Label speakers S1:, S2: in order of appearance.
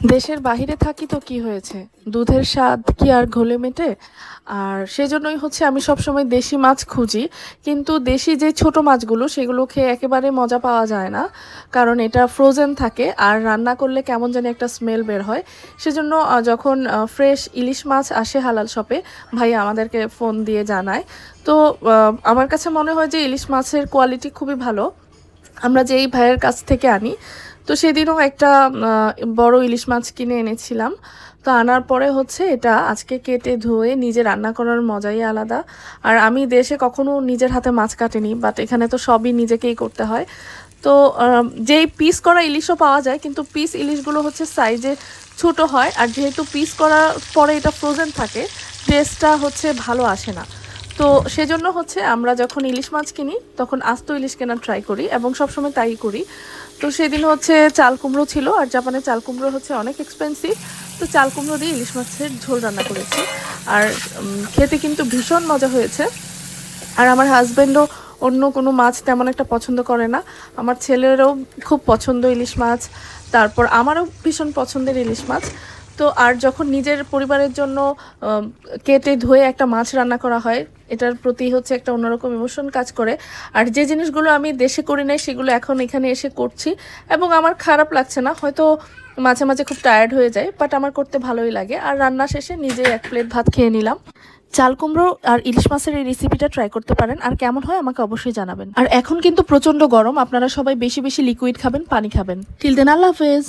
S1: দেশের বাহিরে থাকি তো কি হয়েছে, দুধের স্বাদ কি আর ঘোলে মেটে। আর সেজন্যই হচ্ছে আমি সবসময় দেশি মাছ খুঁজি। কিন্তু দেশি যে ছোট মাছগুলো সেগুলো খেয়ে একেবারে মজা পাওয়া যায় না, কারণ এটা ফ্রোজেন থাকে আর রান্না করলে কেমন জানি একটা স্মেল বের হয়। সেজন্য যখন ফ্রেশ ইলিশ মাছ আসে হালাল শপে, ভাই আমাদেরকে ফোন দিয়ে জানায়। তো আমার কাছে মনে হয় যে ইলিশ মাছের কোয়ালিটি খুবই ভালো আমরা যেই ভাইয়ের কাছ থেকে আনি। তো সেদিনও একটা বড় ইলিশ মাছ কিনে এনেছিলাম। তো আনার পরে হচ্ছে এটা আজকে কেটে ধুয়ে নিজে রান্না করার মজাই আলাদা। আর আমি দেশে কখনো নিজের হাতে মাছ কাটিনি, বাট এখানে তো সবই নিজেকেই করতে হয়। তো যেই পিস করা ইলিশও পাওয়া যায়, কিন্তু পিস ইলিশগুলো হচ্ছে সাইজে ছোট হয়, আর যেহেতু পিস করার পরে এটা ফ্রোজেন থাকে, টেস্টটা হচ্ছে ভালো আসে না। তো সেজন্য হচ্ছে আমরা যখন ইলিশ মাছ কিনি তখন আস্ত ইলিশ কেনার ট্রাই করি, এবং সবসময় তাই করি। তো সেদিন হচ্ছে চাল কুমড়ো ছিল, আর জাপানের চাল কুমড়ো হচ্ছে অনেক এক্সপেন্সিভ। তো চাল কুমড়ো দিয়ে ইলিশ মাছের ঝোল রান্না করেছি। আর খেতে কিন্তু ভীষণ মজা হয়েছে। আর আমার হাজব্যান্ডও অন্য কোনো মাছ তেমন একটা পছন্দ করে না। আমার ছেলেরও খুব পছন্দ ইলিশ মাছ, তারপর আমারও ভীষণ পছন্দের ইলিশ মাছ। তো আর যখন নিজের পরিবারের জন্য কেটে ধুয়ে একটা মাছ রান্না করা হয়, এটার প্রতি হচ্ছে একটা অন্যরকম ইমোশন কাজ করে। আর যে জিনিসগুলো আমি দেশে করি নাই সেগুলো এখন এখানে এসে করছি, এবং আমার খারাপ লাগছে না। হয়তো মাঝে মাঝে খুব টায়ার্ড হয়ে যায়, বাট আমার করতে ভালোই লাগে। আর রান্না শেষে নিজে এক প্লেট ভাত খেয়ে নিলাম। চাল কুমড়ো আর ইলিশ মাছের এই রেসিপিটা ট্রাই করতে পারেন, আর কেমন হয় আমাকে অবশ্যই জানাবেন। আর এখন কিন্তু প্রচন্ড গরম, আপনারা সবাই বেশি বেশি লিকুইড খাবেন, পানি খাবেন। টিল দেন, আল্লাহ হাফেজ।